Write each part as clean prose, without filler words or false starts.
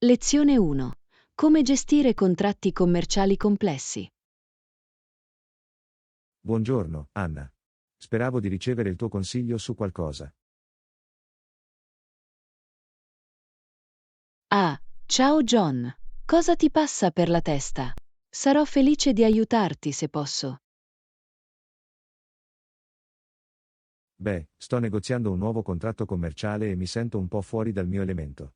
Lezione 1. Come gestire contratti commerciali complessi. Buongiorno, Anna. Speravo di ricevere il tuo consiglio su qualcosa. Ah, ciao John. Cosa ti passa per la testa? Sarò felice di aiutarti se posso. Beh, sto negoziando un nuovo contratto commerciale e mi sento un po' fuori dal mio elemento.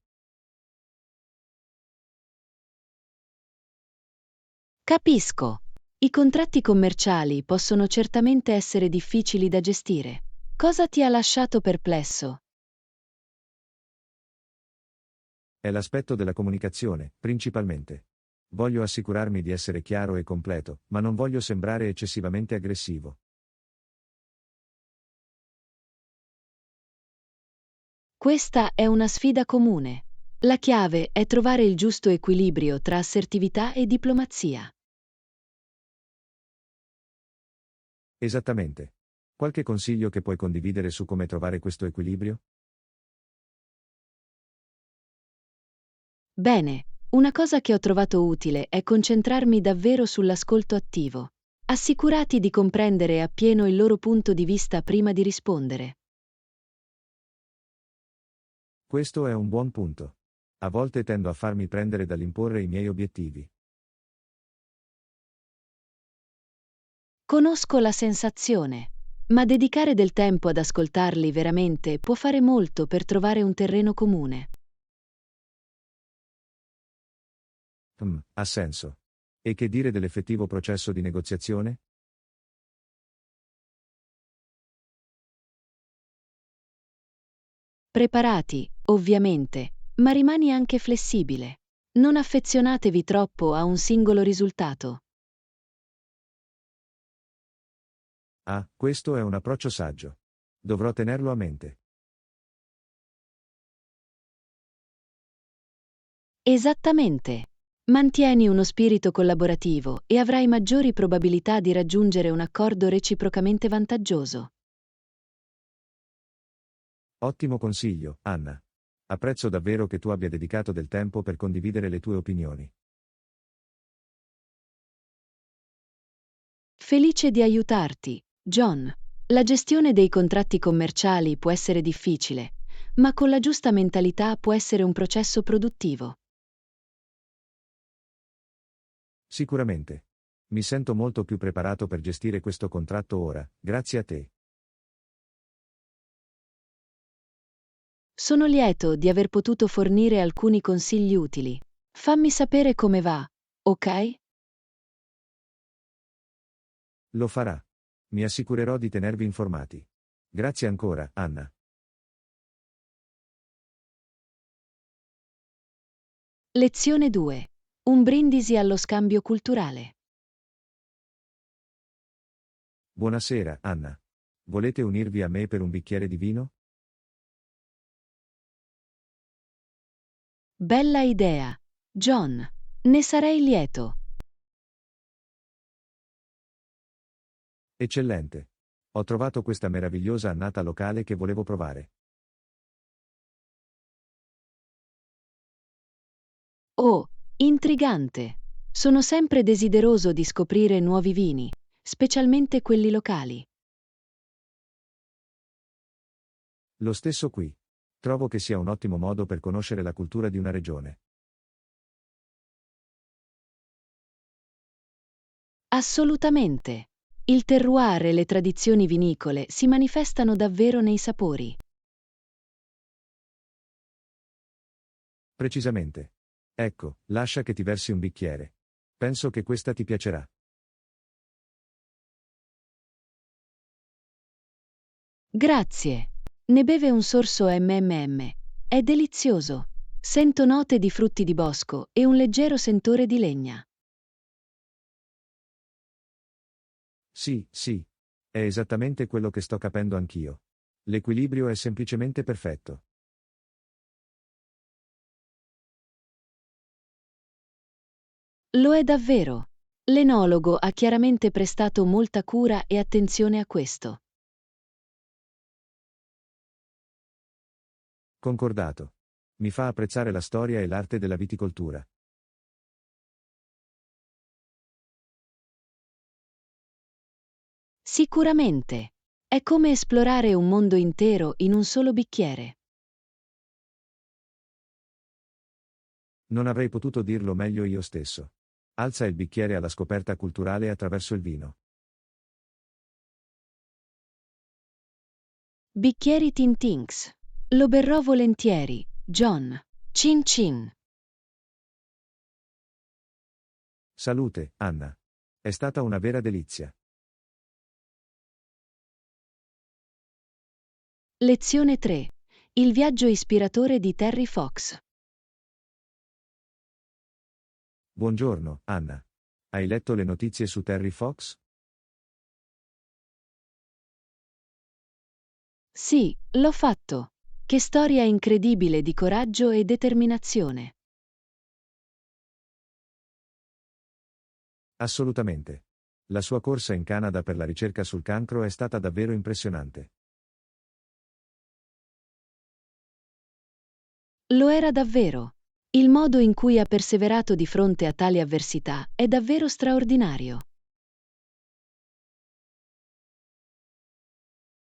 Capisco. I contratti commerciali possono certamente essere difficili da gestire. Cosa ti ha lasciato perplesso? È l'aspetto della comunicazione, principalmente. Voglio assicurarmi di essere chiaro e completo, ma non voglio sembrare eccessivamente aggressivo. Questa è una sfida comune. La chiave è trovare il giusto equilibrio tra assertività e diplomazia. Esattamente. Qualche consiglio che puoi condividere su come trovare questo equilibrio? Bene, una cosa che ho trovato utile è concentrarmi davvero sull'ascolto attivo. Assicurati di comprendere appieno il loro punto di vista prima di rispondere. Questo è un buon punto. A volte tendo a farmi prendere dall'imporre i miei obiettivi. Conosco la sensazione, ma dedicare del tempo ad ascoltarli veramente può fare molto per trovare un terreno comune. Ha senso. E che dire dell'effettivo processo di negoziazione? Preparati, ovviamente, ma rimani anche flessibile. Non affezionatevi troppo a un singolo risultato. Ah, questo è un approccio saggio. Dovrò tenerlo a mente. Esattamente. Mantieni uno spirito collaborativo e avrai maggiori probabilità di raggiungere un accordo reciprocamente vantaggioso. Ottimo consiglio, Anna. Apprezzo davvero che tu abbia dedicato del tempo per condividere le tue opinioni. Felice di aiutarti, John. La gestione dei contratti commerciali può essere difficile, ma con la giusta mentalità può essere un processo produttivo. Sicuramente. Mi sento molto più preparato per gestire questo contratto ora, grazie a te. Sono lieto di aver potuto fornire alcuni consigli utili. Fammi sapere come va, ok? Lo farà. Mi assicurerò di tenervi informati. Grazie ancora, Anna. Lezione 2. Un brindisi allo scambio culturale. Buonasera, Anna. Volete unirvi a me per un bicchiere di vino? Bella idea, John. Ne sarei lieto. Eccellente. Ho trovato questa meravigliosa annata locale che volevo provare. Oh, intrigante. Sono sempre desideroso di scoprire nuovi vini, specialmente quelli locali. Lo stesso qui. Trovo che sia un ottimo modo per conoscere la cultura di una regione. Assolutamente. Il terroir e le tradizioni vinicole si manifestano davvero nei sapori. Precisamente. Ecco, lascia che ti versi un bicchiere. Penso che questa ti piacerà. Grazie. Ne beve un sorso MMM. È delizioso. Sento note di frutti di bosco e un leggero sentore di legna. Sì, sì. È esattamente quello che sto capendo anch'io. L'equilibrio è semplicemente perfetto. Lo è davvero. L'enologo ha chiaramente prestato molta cura e attenzione a questo. Concordato. Mi fa apprezzare la storia e l'arte della viticoltura. Sicuramente. È come esplorare un mondo intero in un solo bicchiere. Non avrei potuto dirlo meglio io stesso. Alza il bicchiere alla scoperta culturale attraverso il vino. Bicchieri Tintinks. Lo berrò volentieri, John. Cin cin. Salute, Anna. È stata una vera delizia. Lezione 3. Il viaggio ispiratore di Terry Fox. Buongiorno, Anna. Hai letto le notizie su Terry Fox? Sì, l'ho fatto. Che storia incredibile di coraggio e determinazione. Assolutamente. La sua corsa in Canada per la ricerca sul cancro è stata davvero impressionante. Lo era davvero. Il modo in cui ha perseverato di fronte a tali avversità è davvero straordinario.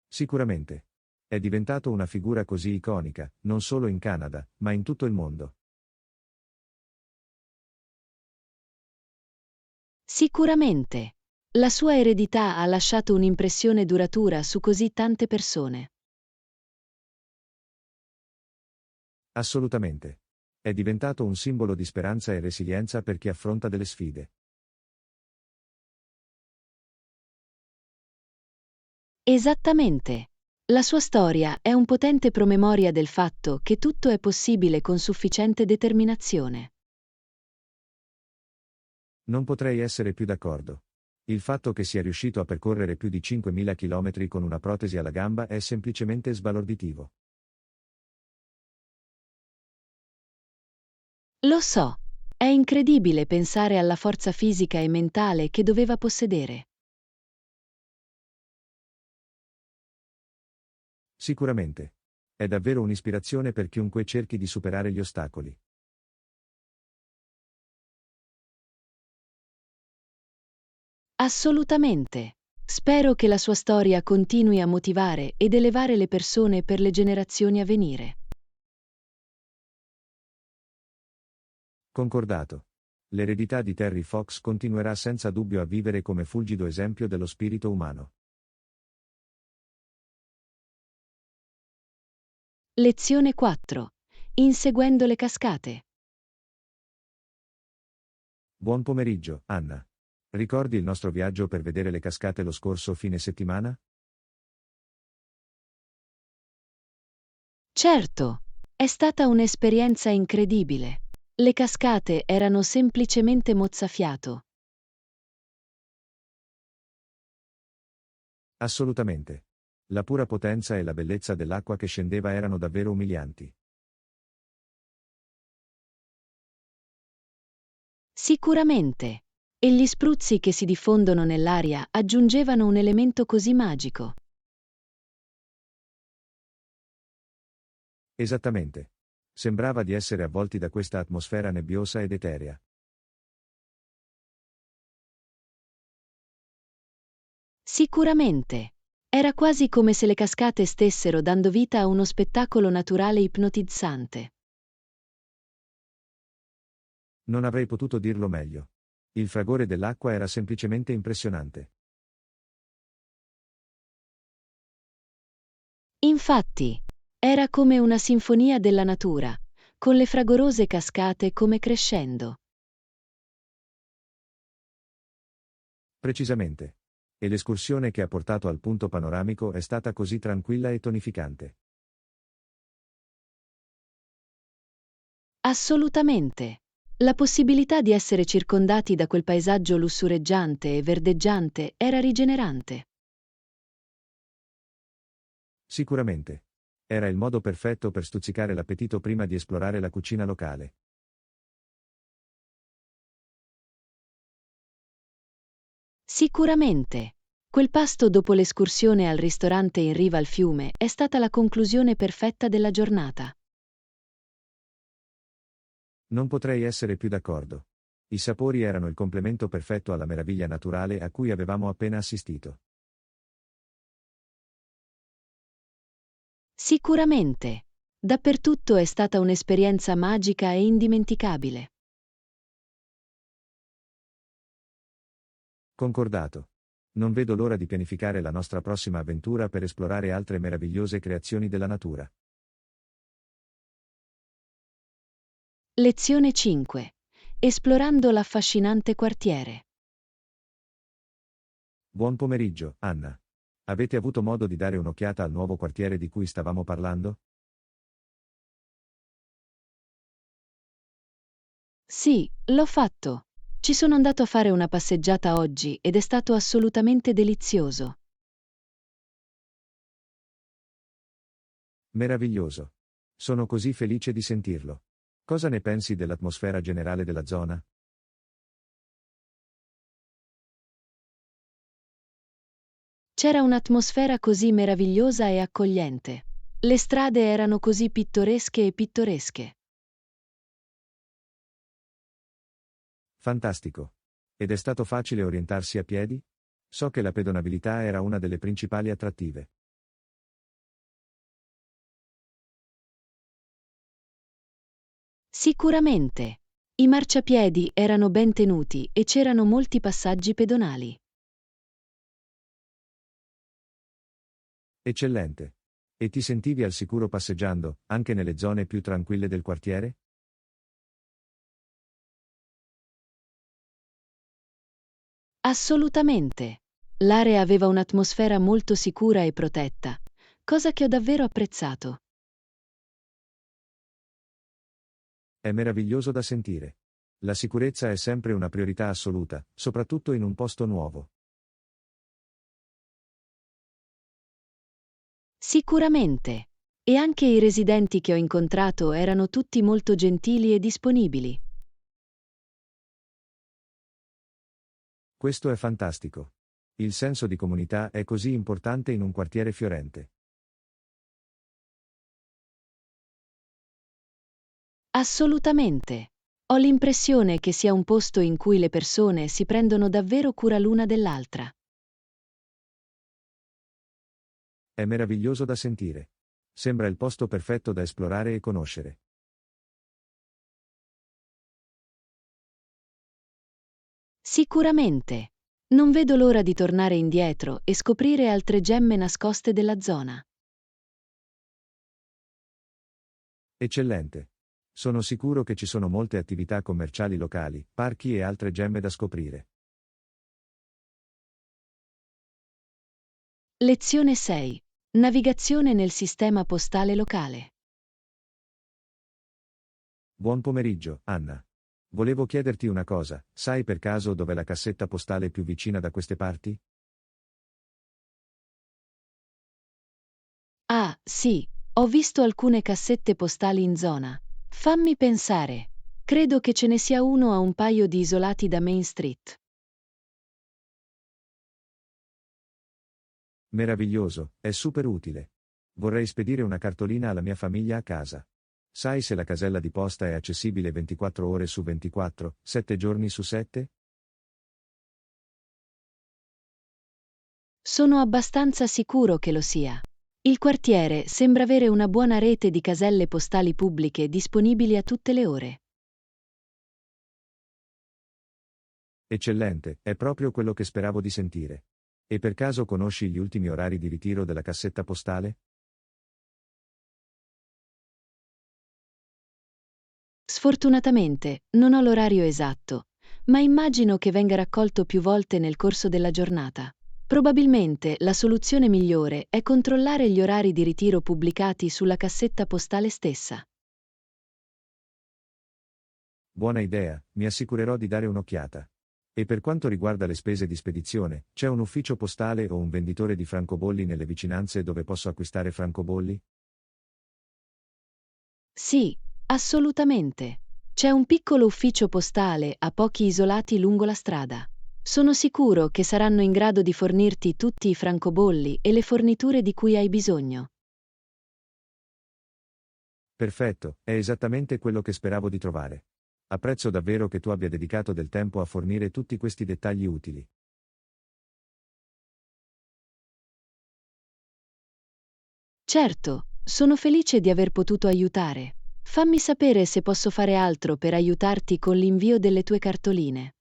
Sicuramente. È diventato una figura così iconica, non solo in Canada, ma in tutto il mondo. Sicuramente. La sua eredità ha lasciato un'impressione duratura su così tante persone. Assolutamente. È diventato un simbolo di speranza e resilienza per chi affronta delle sfide. Esattamente. La sua storia è un potente promemoria del fatto che tutto è possibile con sufficiente determinazione. Non potrei essere più d'accordo. Il fatto che sia riuscito a percorrere più di 5.000 chilometri con una protesi alla gamba è semplicemente sbalorditivo. Lo so. È incredibile pensare alla forza fisica e mentale che doveva possedere. Sicuramente. È davvero un'ispirazione per chiunque cerchi di superare gli ostacoli. Assolutamente. Spero che la sua storia continui a motivare ed elevare le persone per le generazioni a venire. Concordato. L'eredità di Terry Fox continuerà senza dubbio a vivere come fulgido esempio dello spirito umano. Lezione 4. Inseguendo le cascate. Buon pomeriggio, Anna. Ricordi il nostro viaggio per vedere le cascate lo scorso fine settimana? Certo, è stata un'esperienza incredibile. Le cascate erano semplicemente mozzafiato. Assolutamente. La pura potenza e la bellezza dell'acqua che scendeva erano davvero umilianti. Sicuramente. E gli spruzzi che si diffondono nell'aria aggiungevano un elemento così magico. Esattamente. Sembrava di essere avvolti da questa atmosfera nebbiosa ed eterea. Sicuramente. Era quasi come se le cascate stessero dando vita a uno spettacolo naturale ipnotizzante. Non avrei potuto dirlo meglio. Il fragore dell'acqua era semplicemente impressionante. Infatti, era come una sinfonia della natura, con le fragorose cascate come crescendo. Precisamente. E l'escursione che ha portato al punto panoramico è stata così tranquilla e tonificante. Assolutamente. La possibilità di essere circondati da quel paesaggio lussureggiante e verdeggiante era rigenerante. Sicuramente. Era il modo perfetto per stuzzicare l'appetito prima di esplorare la cucina locale. Sicuramente. Quel pasto dopo l'escursione al ristorante in riva al fiume è stata la conclusione perfetta della giornata. Non potrei essere più d'accordo. I sapori erano il complemento perfetto alla meraviglia naturale a cui avevamo appena assistito. Sicuramente. Dappertutto è stata un'esperienza magica e indimenticabile. Concordato. Non vedo l'ora di pianificare la nostra prossima avventura per esplorare altre meravigliose creazioni della natura. Lezione 5. Esplorando l'affascinante quartiere. Buon pomeriggio, Anna. Avete avuto modo di dare un'occhiata al nuovo quartiere di cui stavamo parlando? Sì, l'ho fatto. Ci sono andato a fare una passeggiata oggi ed è stato assolutamente delizioso. Meraviglioso. Sono così felice di sentirlo. Cosa ne pensi dell'atmosfera generale della zona? C'era un'atmosfera così meravigliosa e accogliente. Le strade erano così pittoresche e pittoresche. Fantastico. Ed è stato facile orientarsi a piedi? So che la pedonabilità era una delle principali attrattive. Sicuramente. I marciapiedi erano ben tenuti e c'erano molti passaggi pedonali. Eccellente. E ti sentivi al sicuro passeggiando, anche nelle zone più tranquille del quartiere? Assolutamente. L'area aveva un'atmosfera molto sicura e protetta, cosa che ho davvero apprezzato. È meraviglioso da sentire. La sicurezza è sempre una priorità assoluta, soprattutto in un posto nuovo. Sicuramente. E anche i residenti che ho incontrato erano tutti molto gentili e disponibili. Questo è fantastico. Il senso di comunità è così importante in un quartiere fiorente. Assolutamente. Ho l'impressione che sia un posto in cui le persone si prendono davvero cura l'una dell'altra. È meraviglioso da sentire. Sembra il posto perfetto da esplorare e conoscere. Sicuramente. Non vedo l'ora di tornare indietro e scoprire altre gemme nascoste della zona. Eccellente. Sono sicuro che ci sono molte attività commerciali locali, parchi e altre gemme da scoprire. Lezione 6. Navigazione nel sistema postale locale. Buon pomeriggio, Anna. Volevo chiederti una cosa, sai per caso dov'è la cassetta postale più vicina da queste parti? Ah, sì, ho visto alcune cassette postali in zona. Fammi pensare. Credo che ce ne sia uno a un paio di isolati da Main Street. Meraviglioso, è super utile. Vorrei spedire una cartolina alla mia famiglia a casa. Sai se la casella di posta è accessibile 24 ore su 24, 7 giorni su 7? Sono abbastanza sicuro che lo sia. Il quartiere sembra avere una buona rete di caselle postali pubbliche disponibili a tutte le ore. Eccellente, è proprio quello che speravo di sentire. E per caso conosci gli ultimi orari di ritiro della cassetta postale? Sfortunatamente, non ho l'orario esatto, ma immagino che venga raccolto più volte nel corso della giornata. Probabilmente la soluzione migliore è controllare gli orari di ritiro pubblicati sulla cassetta postale stessa. Buona idea, mi assicurerò di dare un'occhiata. E per quanto riguarda le spese di spedizione, c'è un ufficio postale o un venditore di francobolli nelle vicinanze dove posso acquistare francobolli? Sì, assolutamente. C'è un piccolo ufficio postale a pochi isolati lungo la strada. Sono sicuro che saranno in grado di fornirti tutti i francobolli e le forniture di cui hai bisogno. Perfetto, è esattamente quello che speravo di trovare. Apprezzo davvero che tu abbia dedicato del tempo a fornire tutti questi dettagli utili. Certo, sono felice di aver potuto aiutare. Fammi sapere se posso fare altro per aiutarti con l'invio delle tue cartoline.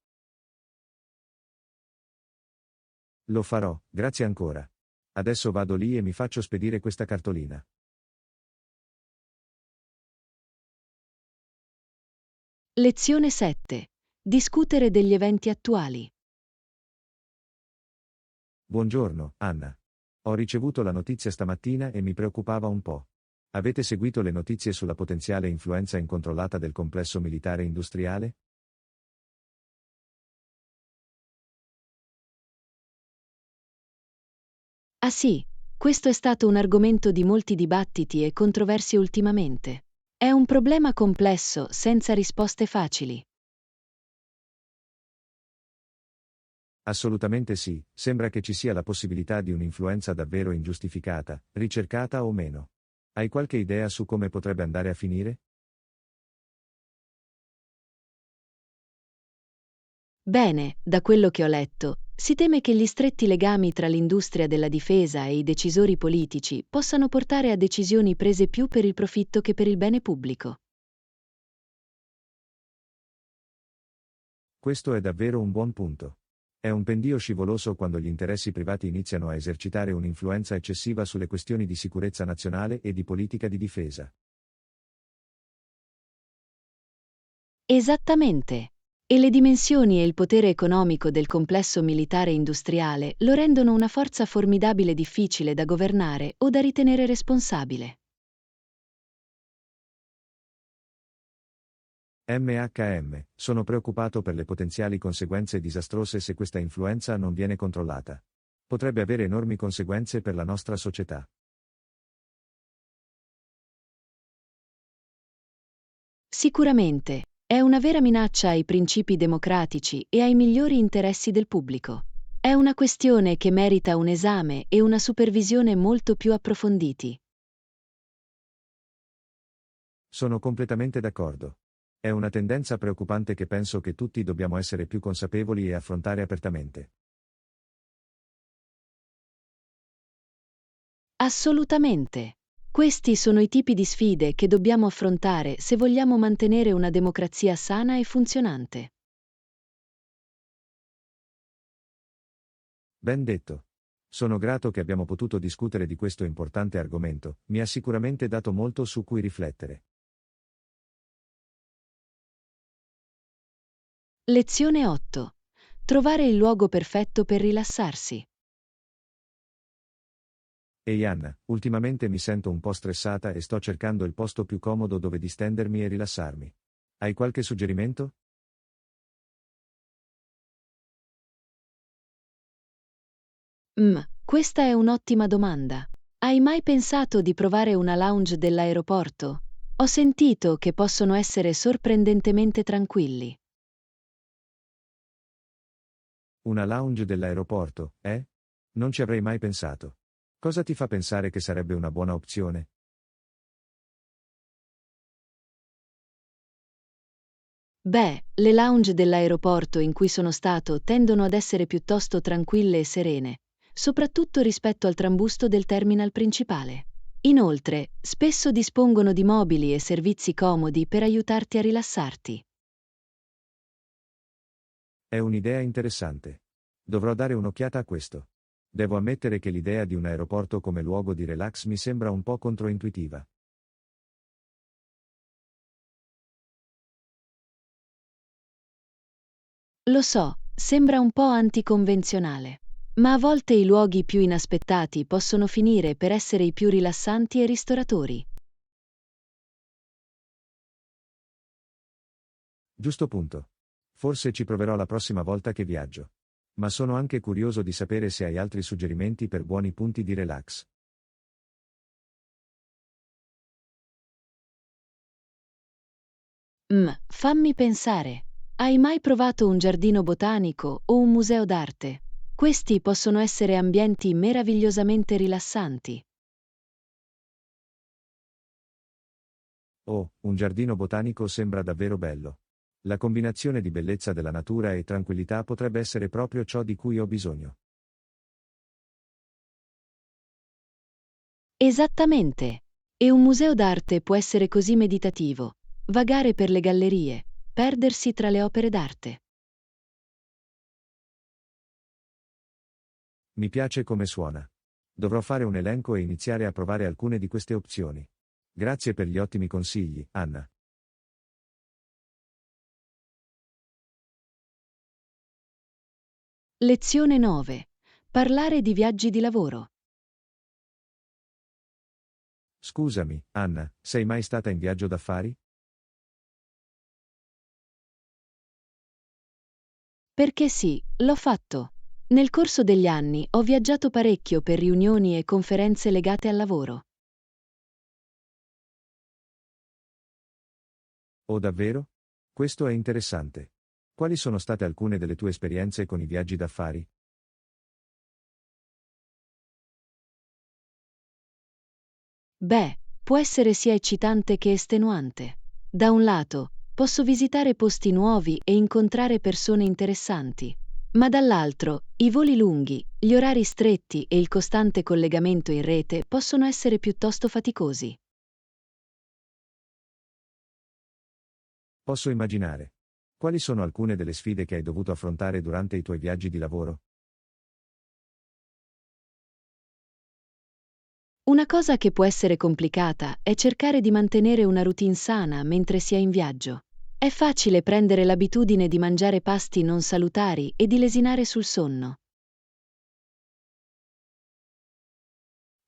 Lo farò, grazie ancora. Adesso vado lì e mi faccio spedire questa cartolina. Lezione 7. Discutere degli eventi attuali. Buongiorno, Anna. Ho ricevuto la notizia stamattina e mi preoccupava un po'. Avete seguito le notizie sulla potenziale influenza incontrollata del complesso militare industriale? Ah sì, questo è stato un argomento di molti dibattiti e controversie ultimamente. È un problema complesso, senza risposte facili. Assolutamente sì, sembra che ci sia la possibilità di un'influenza davvero ingiustificata, ricercata o meno. Hai qualche idea su come potrebbe andare a finire? Bene, da quello che ho letto, si teme che gli stretti legami tra l'industria della difesa e i decisori politici possano portare a decisioni prese più per il profitto che per il bene pubblico. Questo è davvero un buon punto. È un pendio scivoloso quando gli interessi privati iniziano a esercitare un'influenza eccessiva sulle questioni di sicurezza nazionale e di politica di difesa. Esattamente. E le dimensioni e il potere economico del complesso militare industriale lo rendono una forza formidabile difficile da governare o da ritenere responsabile. Sono preoccupato per le potenziali conseguenze disastrose se questa influenza non viene controllata. Potrebbe avere enormi conseguenze per la nostra società. Sicuramente, è una vera minaccia ai principi democratici e ai migliori interessi del pubblico. È una questione che merita un esame e una supervisione molto più approfonditi. Sono completamente d'accordo. È una tendenza preoccupante che penso che tutti dobbiamo essere più consapevoli e affrontare apertamente. Assolutamente. Questi sono i tipi di sfide che dobbiamo affrontare se vogliamo mantenere una democrazia sana e funzionante. Ben detto. Sono grato che abbiamo potuto discutere di questo importante argomento, mi ha sicuramente dato molto su cui riflettere. Lezione 8. Trovare il luogo perfetto per rilassarsi. Ehi Anna, ultimamente mi sento un po' stressata e sto cercando il posto più comodo dove distendermi e rilassarmi. Hai qualche suggerimento? Questa è un'ottima domanda. Hai mai pensato di provare una lounge dell'aeroporto? Ho sentito che possono essere sorprendentemente tranquilli. Una lounge dell'aeroporto, eh? Non ci avrei mai pensato. Cosa ti fa pensare che sarebbe una buona opzione? Beh, le lounge dell'aeroporto in cui sono stato tendono ad essere piuttosto tranquille e serene, soprattutto rispetto al trambusto del terminal principale. Inoltre, spesso dispongono di mobili e servizi comodi per aiutarti a rilassarti. È un'idea interessante. Dovrò dare un'occhiata a questo. Devo ammettere che l'idea di un aeroporto come luogo di relax mi sembra un po' controintuitiva. Lo so, sembra un po' anticonvenzionale, ma a volte i luoghi più inaspettati possono finire per essere i più rilassanti e ristoratori. Giusto punto. Forse ci proverò la prossima volta che viaggio. Ma sono anche curioso di sapere se hai altri suggerimenti per buoni punti di relax. Fammi pensare. Hai mai provato un giardino botanico o un museo d'arte? Questi possono essere ambienti meravigliosamente rilassanti. Oh, un giardino botanico sembra davvero bello. La combinazione di bellezza della natura e tranquillità potrebbe essere proprio ciò di cui ho bisogno. Esattamente. E un museo d'arte può essere così meditativo, vagare per le gallerie, perdersi tra le opere d'arte. Mi piace come suona. Dovrò fare un elenco e iniziare a provare alcune di queste opzioni. Grazie per gli ottimi consigli, Anna. Lezione 9. Parlare di viaggi di lavoro. Scusami, Anna, sei mai stata in viaggio d'affari? Perché sì, l'ho fatto. Nel corso degli anni ho viaggiato parecchio per riunioni e conferenze legate al lavoro. Oh davvero? Questo è interessante. Quali sono state alcune delle tue esperienze con i viaggi d'affari? Beh, può essere sia eccitante che estenuante. Da un lato, posso visitare posti nuovi e incontrare persone interessanti, ma dall'altro, i voli lunghi, gli orari stretti e il costante collegamento in rete possono essere piuttosto faticosi. Posso immaginare. Quali sono alcune delle sfide che hai dovuto affrontare durante i tuoi viaggi di lavoro? Una cosa che può essere complicata è cercare di mantenere una routine sana mentre si è in viaggio. È facile prendere l'abitudine di mangiare pasti non salutari e di lesinare sul sonno.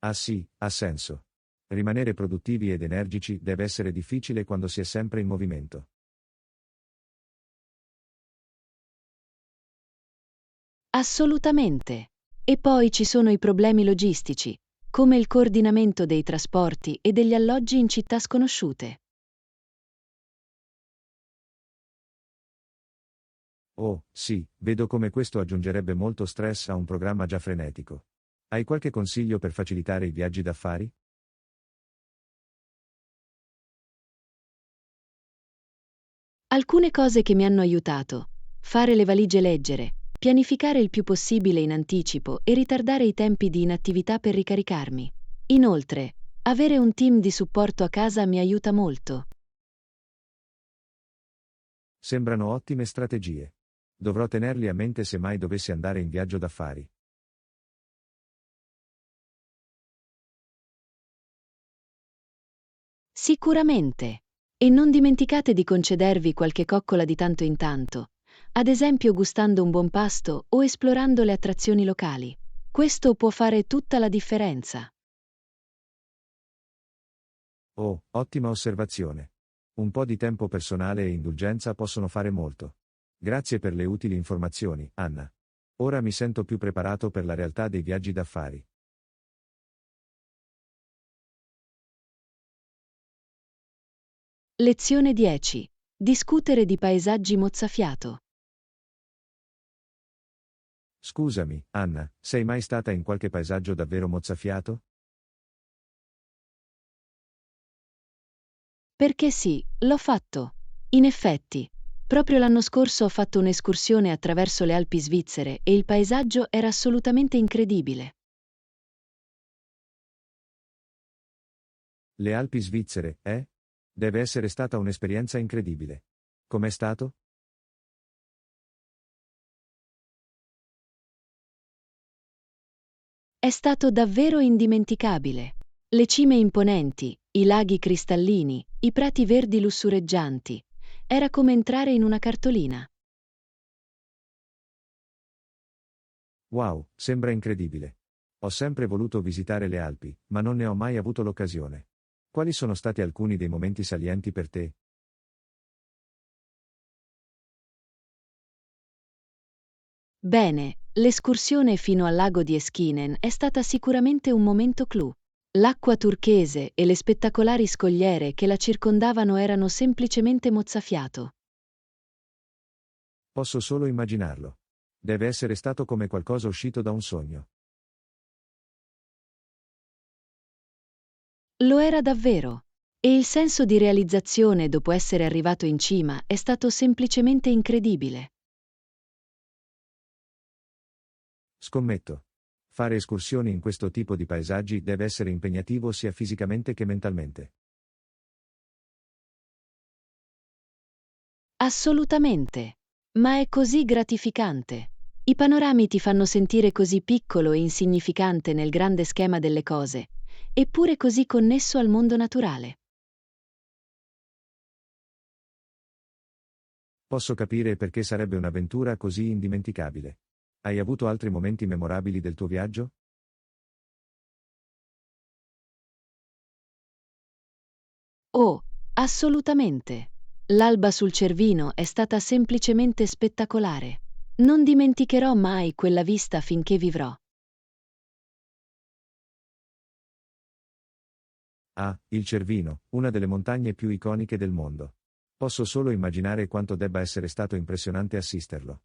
Ah sì, ha senso. Rimanere produttivi ed energici deve essere difficile quando si è sempre in movimento. Assolutamente. E poi ci sono i problemi logistici, come il coordinamento dei trasporti e degli alloggi in città sconosciute. Oh, sì, vedo come questo aggiungerebbe molto stress a un programma già frenetico. Hai qualche consiglio per facilitare i viaggi d'affari? Alcune cose che mi hanno aiutato: fare le valigie leggere, pianificare il più possibile in anticipo e ritardare i tempi di inattività per ricaricarmi. Inoltre, avere un team di supporto a casa mi aiuta molto. Sembrano ottime strategie. Dovrò tenerli a mente se mai dovessi andare in viaggio d'affari. Sicuramente. E non dimenticate di concedervi qualche coccola di tanto in tanto, ad esempio gustando un buon pasto o esplorando le attrazioni locali. Questo può fare tutta la differenza. Oh, ottima osservazione. Un po' di tempo personale e indulgenza possono fare molto. Grazie per le utili informazioni, Anna. Ora mi sento più preparato per la realtà dei viaggi d'affari. Lezione 10. Discutere di paesaggi mozzafiato. Scusami, Anna, sei mai stata in qualche paesaggio davvero mozzafiato? Perché sì, l'ho fatto. In effetti, proprio l'anno scorso ho fatto un'escursione attraverso le Alpi svizzere e il paesaggio era assolutamente incredibile. Le Alpi svizzere, eh? Deve essere stata un'esperienza incredibile. Com'è stato? È stato davvero indimenticabile. Le cime imponenti, i laghi cristallini, i prati verdi lussureggianti. Era come entrare in una cartolina. Wow, sembra incredibile. Ho sempre voluto visitare le Alpi, ma non ne ho mai avuto l'occasione. Quali sono stati alcuni dei momenti salienti per te? Bene, l'escursione fino al lago di Eschinen è stata sicuramente un momento clou. L'acqua turchese e le spettacolari scogliere che la circondavano erano semplicemente mozzafiato. Posso solo immaginarlo. Deve essere stato come qualcosa uscito da un sogno. Lo era davvero. E il senso di realizzazione dopo essere arrivato in cima è stato semplicemente incredibile. Scommetto. Fare escursioni in questo tipo di paesaggi deve essere impegnativo sia fisicamente che mentalmente. Assolutamente. Ma è così gratificante. I panorami ti fanno sentire così piccolo e insignificante nel grande schema delle cose, eppure così connesso al mondo naturale. Posso capire perché sarebbe un'avventura così indimenticabile. Hai avuto altri momenti memorabili del tuo viaggio? Oh, assolutamente. L'alba sul Cervino è stata semplicemente spettacolare. Non dimenticherò mai quella vista finché vivrò. Ah, il Cervino, una delle montagne più iconiche del mondo. Posso solo immaginare quanto debba essere stato impressionante assisterlo.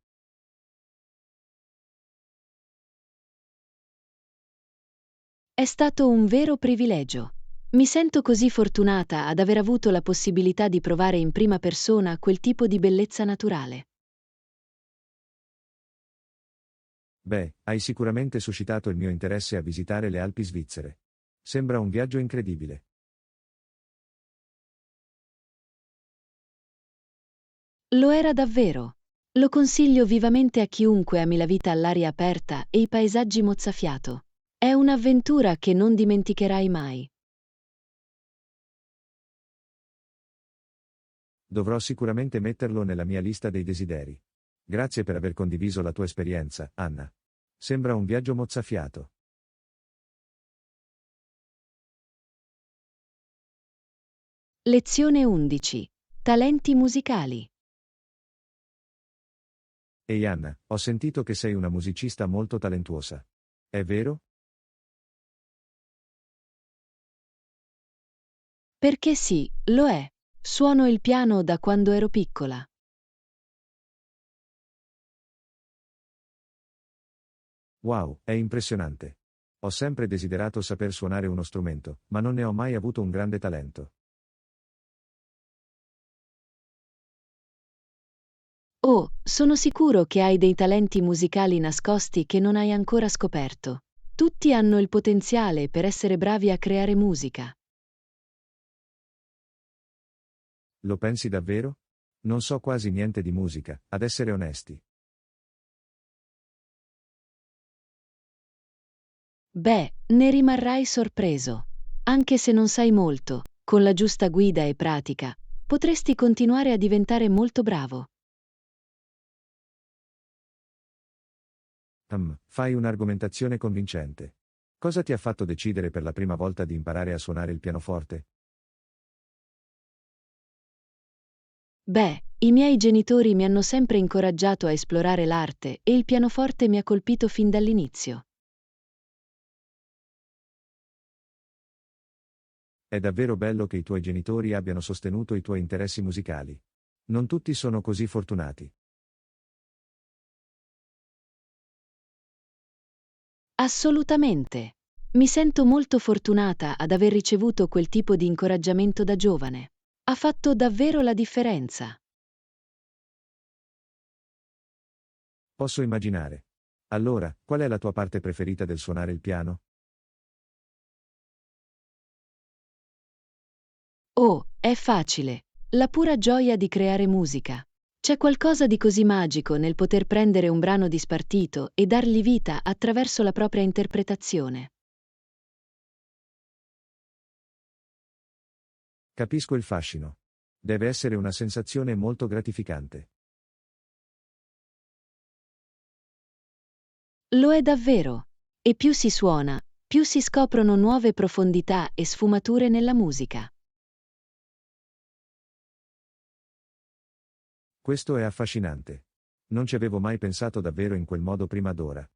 È stato un vero privilegio. Mi sento così fortunata ad aver avuto la possibilità di provare in prima persona quel tipo di bellezza naturale. Beh, hai sicuramente suscitato il mio interesse a visitare le Alpi svizzere. Sembra un viaggio incredibile. Lo era davvero. Lo consiglio vivamente a chiunque ami la vita all'aria aperta e i paesaggi mozzafiato. È un'avventura che non dimenticherai mai. Dovrò sicuramente metterlo nella mia lista dei desideri. Grazie per aver condiviso la tua esperienza, Anna. Sembra un viaggio mozzafiato. Lezione 11. Talenti musicali. Ehi Anna, ho sentito che sei una musicista molto talentuosa. È vero? Perché sì, lo è. Suono il piano da quando ero piccola. Wow, è impressionante. Ho sempre desiderato saper suonare uno strumento, ma non ne ho mai avuto un grande talento. Oh, sono sicuro che hai dei talenti musicali nascosti che non hai ancora scoperto. Tutti hanno il potenziale per essere bravi a creare musica. Lo pensi davvero? Non so quasi niente di musica, ad essere onesti. Beh, ne rimarrai sorpreso. Anche se non sai molto, con la giusta guida e pratica, potresti continuare a diventare molto bravo. Fai un'argomentazione convincente. Cosa ti ha fatto decidere per la prima volta di imparare a suonare il pianoforte? Beh, i miei genitori mi hanno sempre incoraggiato a esplorare l'arte e il pianoforte mi ha colpito fin dall'inizio. È davvero bello che i tuoi genitori abbiano sostenuto i tuoi interessi musicali. Non tutti sono così fortunati. Assolutamente. Mi sento molto fortunata ad aver ricevuto quel tipo di incoraggiamento da giovane. Ha fatto davvero la differenza. Posso immaginare. Allora, qual è la tua parte preferita del suonare il piano? Oh, è facile. La pura gioia di creare musica. C'è qualcosa di così magico nel poter prendere un brano di spartito e dargli vita attraverso la propria interpretazione. Capisco il fascino. Deve essere una sensazione molto gratificante. Lo è davvero. E più si suona, più si scoprono nuove profondità e sfumature nella musica. Questo è affascinante. Non ci avevo mai pensato davvero in quel modo prima d'ora.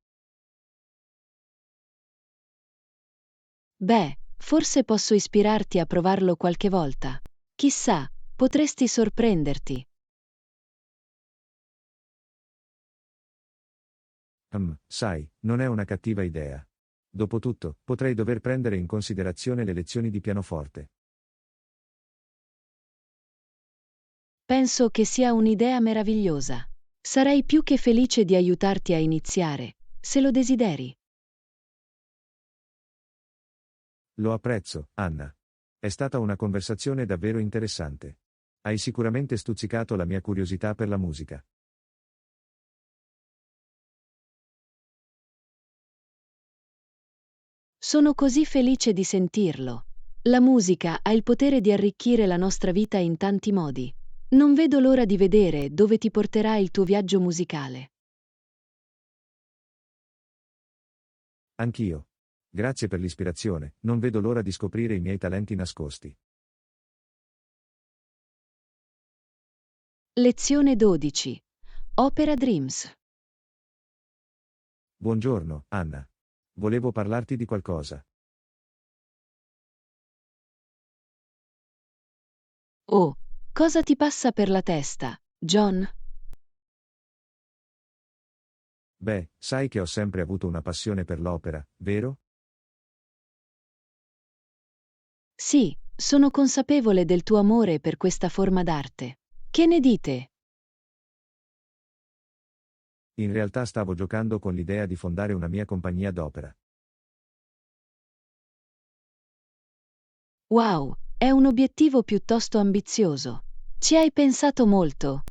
Beh, forse posso ispirarti a provarlo qualche volta. Chissà, potresti sorprenderti. Sai, non è una cattiva idea. Dopotutto, potrei dover prendere in considerazione le lezioni di pianoforte. Penso che sia un'idea meravigliosa. Sarei più che felice di aiutarti a iniziare, se lo desideri. Lo apprezzo, Anna. È stata una conversazione davvero interessante. Hai sicuramente stuzzicato la mia curiosità per la musica. Sono così felice di sentirlo. La musica ha il potere di arricchire la nostra vita in tanti modi. Non vedo l'ora di vedere dove ti porterà il tuo viaggio musicale. Anch'io. Grazie per l'ispirazione, non vedo l'ora di scoprire i miei talenti nascosti. Lezione 12. Opera Dreams. Buongiorno, Anna. Volevo parlarti di qualcosa. Oh, cosa ti passa per la testa, John? Beh, sai che ho sempre avuto una passione per l'opera, vero? Sì, sono consapevole del tuo amore per questa forma d'arte. Che ne dite? In realtà stavo giocando con l'idea di fondare una mia compagnia d'opera. Wow, è un obiettivo piuttosto ambizioso. Ci hai pensato molto?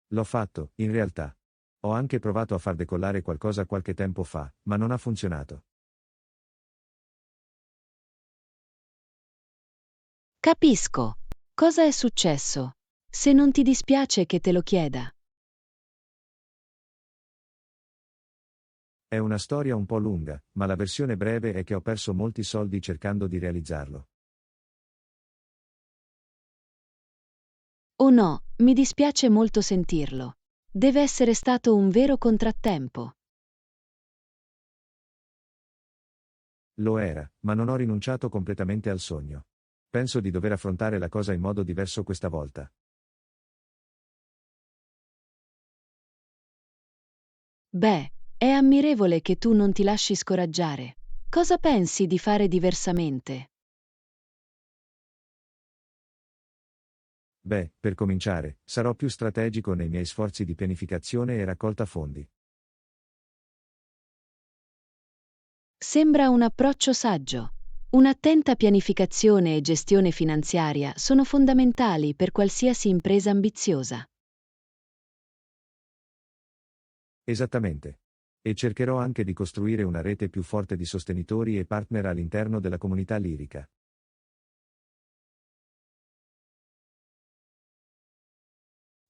L'ho fatto, in realtà. Ho anche provato a far decollare qualcosa qualche tempo fa, ma non ha funzionato. Capisco. Cosa è successo? Se non ti dispiace che te lo chieda. È una storia un po' lunga, ma la versione breve è che ho perso molti soldi cercando di realizzarlo. Oh no, mi dispiace molto sentirlo. Deve essere stato un vero contrattempo. Lo era, ma non ho rinunciato completamente al sogno. Penso di dover affrontare la cosa in modo diverso questa volta. Beh, è ammirevole che tu non ti lasci scoraggiare. Cosa pensi di fare diversamente? Beh, per cominciare, sarò più strategico nei miei sforzi di pianificazione e raccolta fondi. Sembra un approccio saggio. Un'attenta pianificazione e gestione finanziaria sono fondamentali per qualsiasi impresa ambiziosa. Esattamente. E cercherò anche di costruire una rete più forte di sostenitori e partner all'interno della comunità lirica.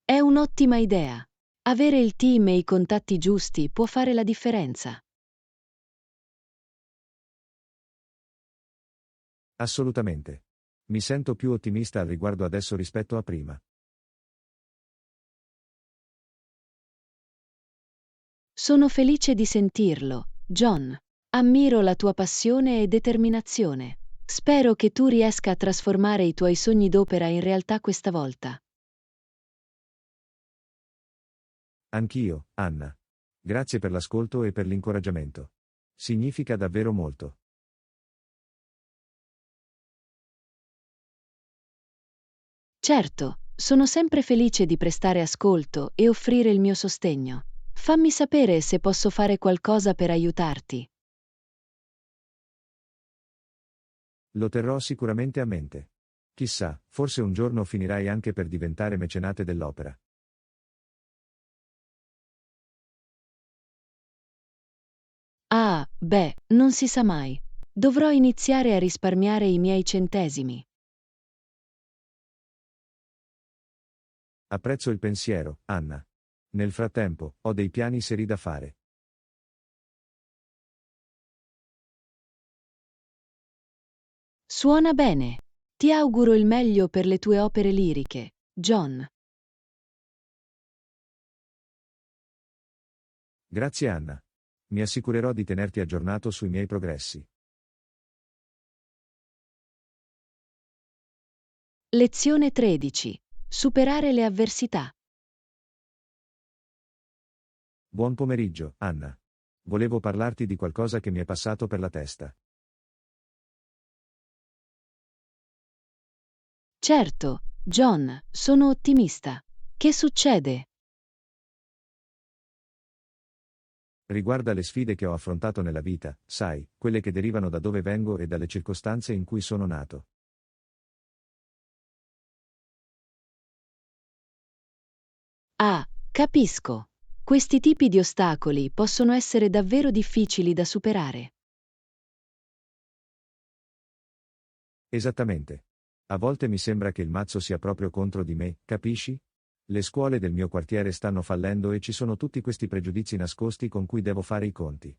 È un'ottima idea. Avere il team e i contatti giusti può fare la differenza. Assolutamente. Mi sento più ottimista al riguardo adesso rispetto a prima. Sono felice di sentirlo, John. Ammiro la tua passione e determinazione. Spero che tu riesca a trasformare i tuoi sogni d'opera in realtà questa volta. Anch'io, Anna. Grazie per l'ascolto e per l'incoraggiamento. Significa davvero molto. Certo, sono sempre felice di prestare ascolto e offrire il mio sostegno. Fammi sapere se posso fare qualcosa per aiutarti. Lo terrò sicuramente a mente. Chissà, forse un giorno finirai anche per diventare mecenate dell'opera. Ah, beh, non si sa mai. Dovrò iniziare a risparmiare i miei centesimi. Apprezzo il pensiero, Anna. Nel frattempo, ho dei piani seri da fare. Suona bene. Ti auguro il meglio per le tue opere liriche, John. Grazie Anna. Mi assicurerò di tenerti aggiornato sui miei progressi. Lezione 13. Superare le avversità. Buon pomeriggio, Anna. Volevo parlarti di qualcosa che mi è passato per la testa. Certo, John, sono ottimista. Che succede? Riguarda le sfide che ho affrontato nella vita, sai, quelle che derivano da dove vengo e dalle circostanze in cui sono nato. Ah, capisco. Questi tipi di ostacoli possono essere davvero difficili da superare. Esattamente. A volte mi sembra che il mazzo sia proprio contro di me, capisci? Le scuole del mio quartiere stanno fallendo e ci sono tutti questi pregiudizi nascosti con cui devo fare i conti.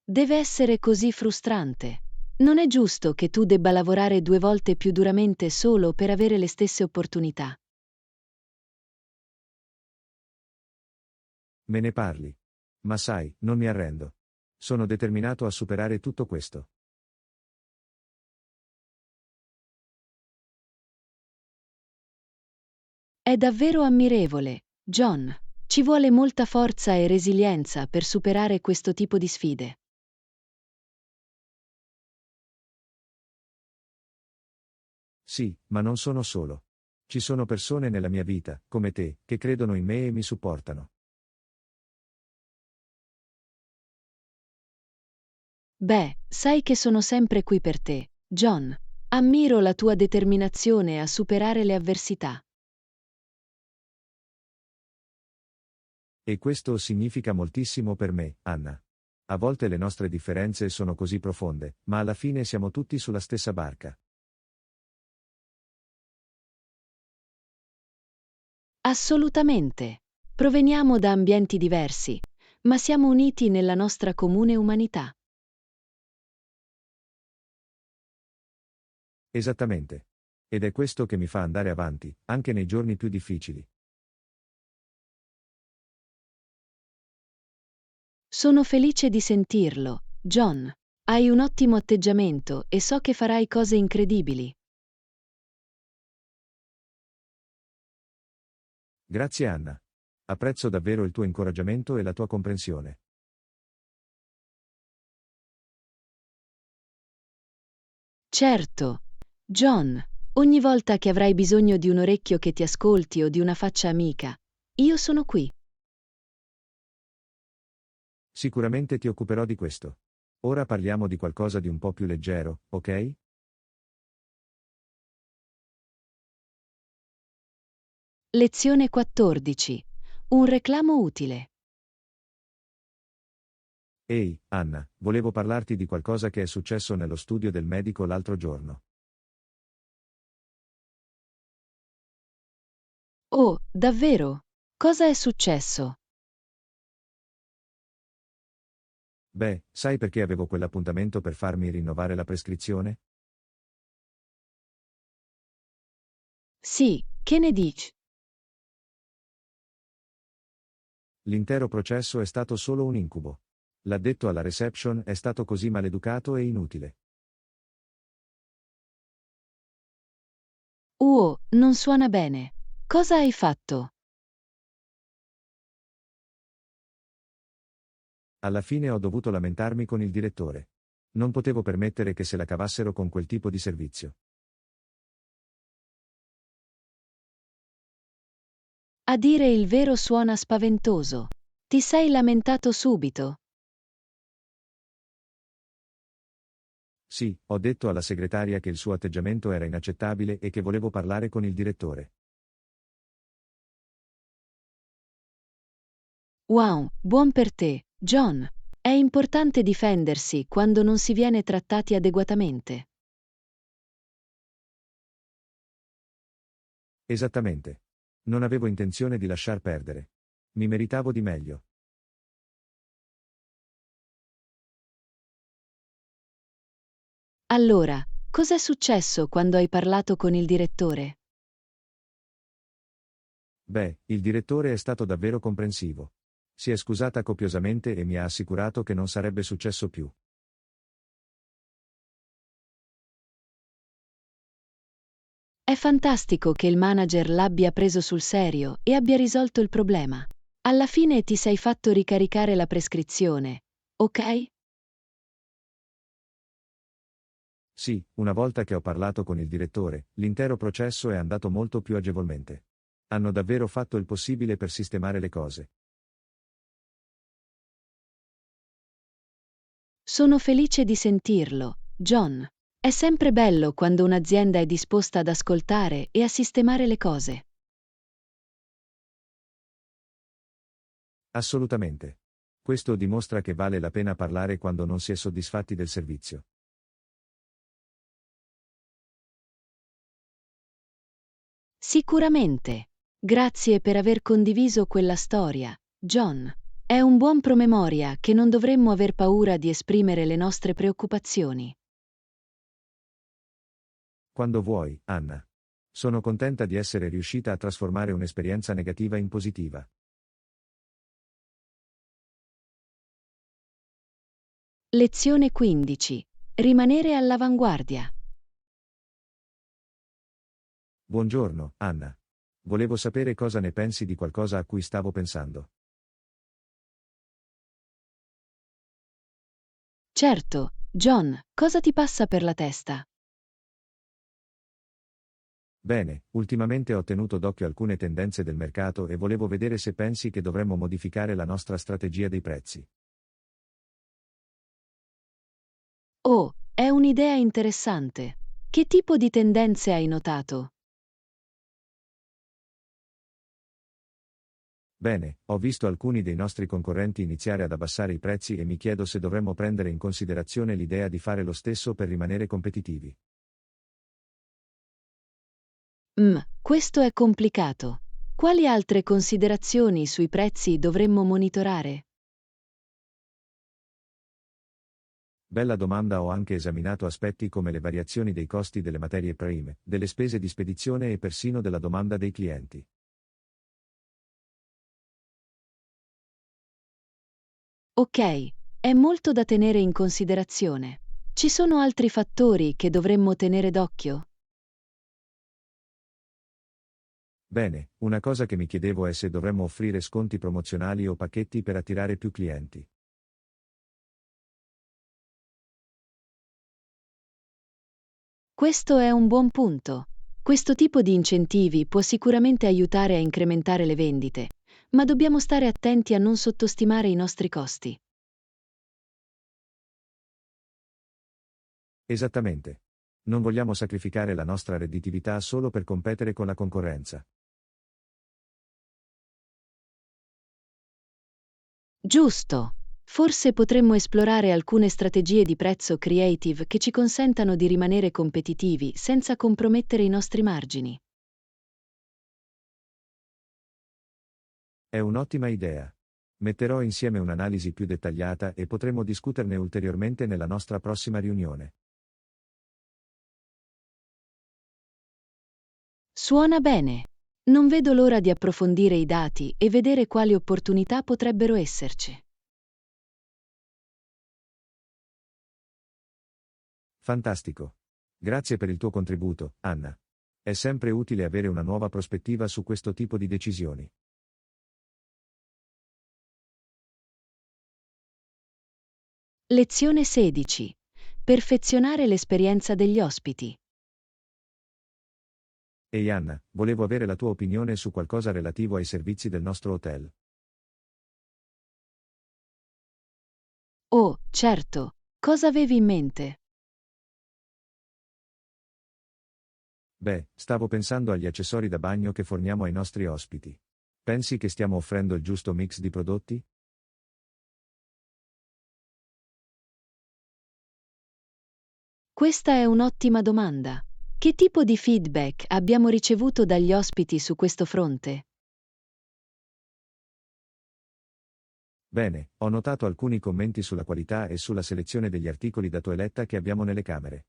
Deve essere così frustrante. Non è giusto che tu debba lavorare 2 volte più duramente solo per avere le stesse opportunità. Me ne parli. Ma sai, non mi arrendo. Sono determinato a superare tutto questo. È davvero ammirevole, John. Ci vuole molta forza e resilienza per superare questo tipo di sfide. Sì, ma non sono solo. Ci sono persone nella mia vita, come te, che credono in me e mi supportano. Beh, sai che sono sempre qui per te, John. Ammiro la tua determinazione a superare le avversità. E questo significa moltissimo per me, Anna. A volte le nostre differenze sono così profonde, ma alla fine siamo tutti sulla stessa barca. Assolutamente. Proveniamo da ambienti diversi, ma siamo uniti nella nostra comune umanità. Esattamente. Ed è questo che mi fa andare avanti, anche nei giorni più difficili. Sono felice di sentirlo, John. Hai un ottimo atteggiamento e so che farai cose incredibili. Grazie Anna. Apprezzo davvero il tuo incoraggiamento e la tua comprensione. Certo. John, ogni volta che avrai bisogno di un orecchio che ti ascolti o di una faccia amica, io sono qui. Sicuramente ti occuperò di questo. Ora parliamo di qualcosa di un po' più leggero, ok? Lezione 14. Un reclamo utile. Ehi, Anna, volevo parlarti di qualcosa che è successo nello studio del medico l'altro giorno. Oh, davvero? Cosa è successo? Beh, sai perché avevo quell'appuntamento per farmi rinnovare la prescrizione? Sì, che ne dici? L'intero processo è stato solo un incubo. L'addetto alla reception è stato così maleducato e inutile. Non suona bene. Cosa hai fatto? Alla fine ho dovuto lamentarmi con il direttore. Non potevo permettere che se la cavassero con quel tipo di servizio. A dire il vero suona spaventoso. Ti sei lamentato subito? Sì, ho detto alla segretaria che il suo atteggiamento era inaccettabile e che volevo parlare con il direttore. Wow, buon per te, John. È importante difendersi quando non si viene trattati adeguatamente. Esattamente. Non avevo intenzione di lasciar perdere. Mi meritavo di meglio. Allora, cos'è successo quando hai parlato con il direttore? Beh, il direttore è stato davvero comprensivo. Si è scusata copiosamente e mi ha assicurato che non sarebbe successo più. È fantastico che il manager l'abbia preso sul serio e abbia risolto il problema. Alla fine ti sei fatto ricaricare la prescrizione, ok? Sì, una volta che ho parlato con il direttore, l'intero processo è andato molto più agevolmente. Hanno davvero fatto il possibile per sistemare le cose. Sono felice di sentirlo, John. È sempre bello quando un'azienda è disposta ad ascoltare e a sistemare le cose. Assolutamente. Questo dimostra che vale la pena parlare quando non si è soddisfatti del servizio. Sicuramente. Grazie per aver condiviso quella storia, John. È un buon promemoria che non dovremmo aver paura di esprimere le nostre preoccupazioni. Quando vuoi, Anna. Sono contenta di essere riuscita a trasformare un'esperienza negativa in positiva. Lezione 15. Rimanere all'avanguardia. Buongiorno, Anna. Volevo sapere cosa ne pensi di qualcosa a cui stavo pensando. Certo, John, cosa ti passa per la testa? Bene, ultimamente ho tenuto d'occhio alcune tendenze del mercato e volevo vedere se pensi che dovremmo modificare la nostra strategia dei prezzi. Oh, è un'idea interessante. Che tipo di tendenze hai notato? Bene, ho visto alcuni dei nostri concorrenti iniziare ad abbassare i prezzi e mi chiedo se dovremmo prendere in considerazione l'idea di fare lo stesso per rimanere competitivi. Questo è complicato. Quali altre considerazioni sui prezzi dovremmo monitorare? Bella domanda, ho anche esaminato aspetti come le variazioni dei costi delle materie prime, delle spese di spedizione e persino della domanda dei clienti. Ok, è molto da tenere in considerazione. Ci sono altri fattori che dovremmo tenere d'occhio? Bene, una cosa che mi chiedevo è se dovremmo offrire sconti promozionali o pacchetti per attirare più clienti. Questo è un buon punto. Questo tipo di incentivi può sicuramente aiutare a incrementare le vendite, ma dobbiamo stare attenti a non sottostimare i nostri costi. Esattamente. Non vogliamo sacrificare la nostra redditività solo per competere con la concorrenza. Giusto. Forse potremmo esplorare alcune strategie di prezzo creative che ci consentano di rimanere competitivi senza compromettere i nostri margini. È un'ottima idea. Metterò insieme un'analisi più dettagliata e potremo discuterne ulteriormente nella nostra prossima riunione. Suona bene. Non vedo l'ora di approfondire i dati e vedere quali opportunità potrebbero esserci. Fantastico. Grazie per il tuo contributo, Anna. È sempre utile avere una nuova prospettiva su questo tipo di decisioni. Lezione 16. Perfezionare l'esperienza degli ospiti. Ehi Anna, volevo avere la tua opinione su qualcosa relativo ai servizi del nostro hotel. Oh, certo. Cosa avevi in mente? Beh, stavo pensando agli accessori da bagno che forniamo ai nostri ospiti. Pensi che stiamo offrendo il giusto mix di prodotti? Questa è un'ottima domanda. Che tipo di feedback abbiamo ricevuto dagli ospiti su questo fronte? Bene, ho notato alcuni commenti sulla qualità e sulla selezione degli articoli da toeletta che abbiamo nelle camere.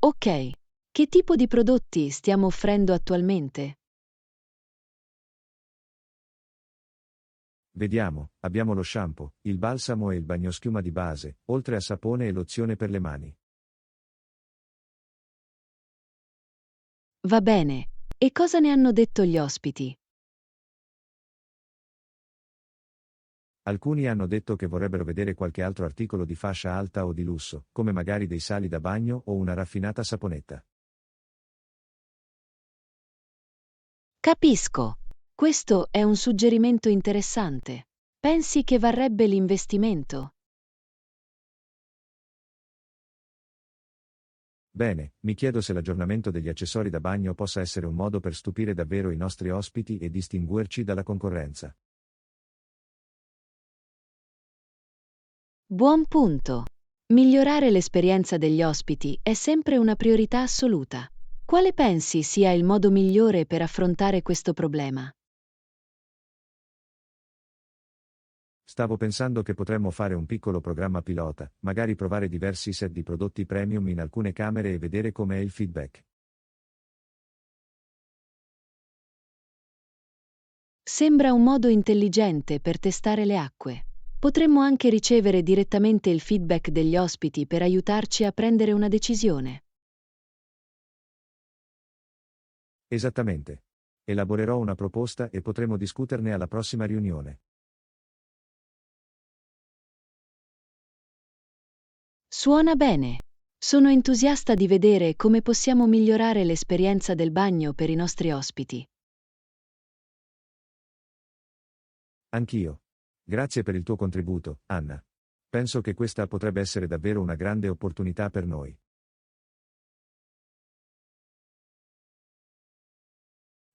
Ok. Che tipo di prodotti stiamo offrendo attualmente? Vediamo, abbiamo lo shampoo, il balsamo e il bagnoschiuma di base, oltre a sapone e lozione per le mani. Va bene. E cosa ne hanno detto gli ospiti? Alcuni hanno detto che vorrebbero vedere qualche altro articolo di fascia alta o di lusso, come magari dei sali da bagno o una raffinata saponetta. Capisco. Questo è un suggerimento interessante. Pensi che varrebbe l'investimento? Bene, mi chiedo se l'aggiornamento degli accessori da bagno possa essere un modo per stupire davvero i nostri ospiti e distinguerci dalla concorrenza. Buon punto. Migliorare l'esperienza degli ospiti è sempre una priorità assoluta. Quale pensi sia il modo migliore per affrontare questo problema? Stavo pensando che potremmo fare un piccolo programma pilota, magari provare diversi set di prodotti premium in alcune camere e vedere com'è il feedback. Sembra un modo intelligente per testare le acque. Potremmo anche ricevere direttamente il feedback degli ospiti per aiutarci a prendere una decisione. Esattamente. Elaborerò una proposta e potremo discuterne alla prossima riunione. Suona bene. Sono entusiasta di vedere come possiamo migliorare l'esperienza del bagno per i nostri ospiti. Anch'io. Grazie per il tuo contributo, Anna. Penso che questa potrebbe essere davvero una grande opportunità per noi.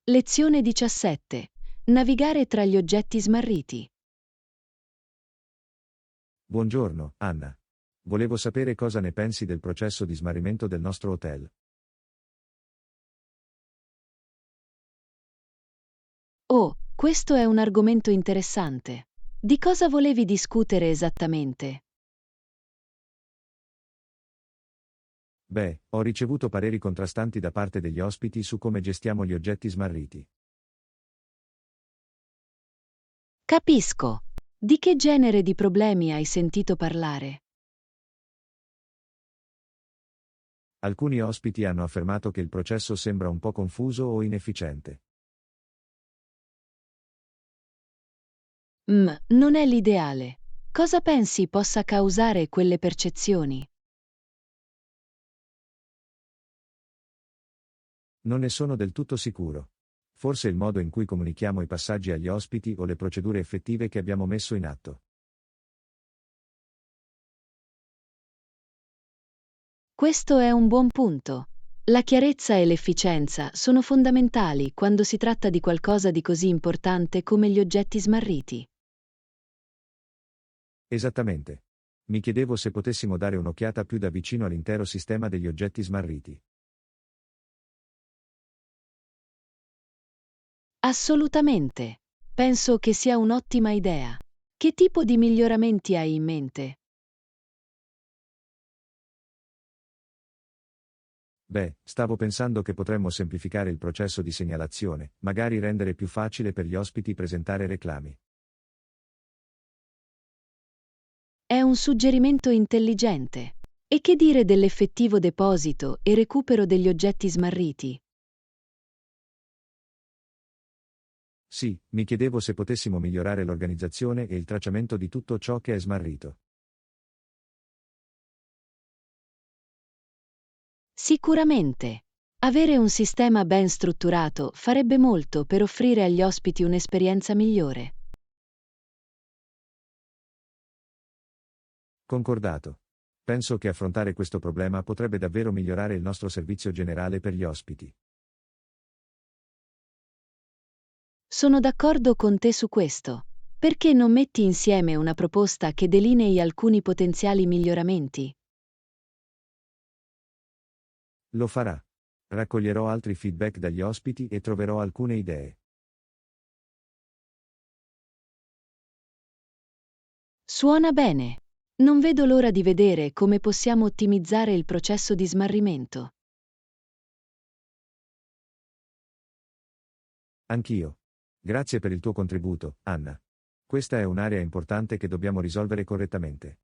Lezione 17. Navigare tra gli oggetti smarriti. Buongiorno, Anna. Volevo sapere cosa ne pensi del processo di smarrimento del nostro hotel. Oh, questo è un argomento interessante. Di cosa volevi discutere esattamente? Beh, ho ricevuto pareri contrastanti da parte degli ospiti su come gestiamo gli oggetti smarriti. Capisco. Di che genere di problemi hai sentito parlare? Alcuni ospiti hanno affermato che il processo sembra un po' confuso o inefficiente. Non è l'ideale. Cosa pensi possa causare quelle percezioni? Non ne sono del tutto sicuro. Forse il modo in cui comunichiamo i passaggi agli ospiti o le procedure effettive che abbiamo messo in atto. Questo è un buon punto. La chiarezza e l'efficienza sono fondamentali quando si tratta di qualcosa di così importante come gli oggetti smarriti. Esattamente. Mi chiedevo se potessimo dare un'occhiata più da vicino all'intero sistema degli oggetti smarriti. Assolutamente. Penso che sia un'ottima idea. Che tipo di miglioramenti hai in mente? Beh, stavo pensando che potremmo semplificare il processo di segnalazione, magari rendere più facile per gli ospiti presentare reclami. È un suggerimento intelligente. E che dire dell'effettivo deposito e recupero degli oggetti smarriti? Sì, mi chiedevo se potessimo migliorare l'organizzazione e il tracciamento di tutto ciò che è smarrito. Sicuramente. Avere un sistema ben strutturato farebbe molto per offrire agli ospiti un'esperienza migliore. Concordato. Penso che affrontare questo problema potrebbe davvero migliorare il nostro servizio generale per gli ospiti. Sono d'accordo con te su questo. Perché non metti insieme una proposta che delinei alcuni potenziali miglioramenti? Lo farà. Raccoglierò altri feedback dagli ospiti e troverò alcune idee. Suona bene. Non vedo l'ora di vedere come possiamo ottimizzare il processo di smarrimento. Anch'io. Grazie per il tuo contributo, Anna. Questa è un'area importante che dobbiamo risolvere correttamente.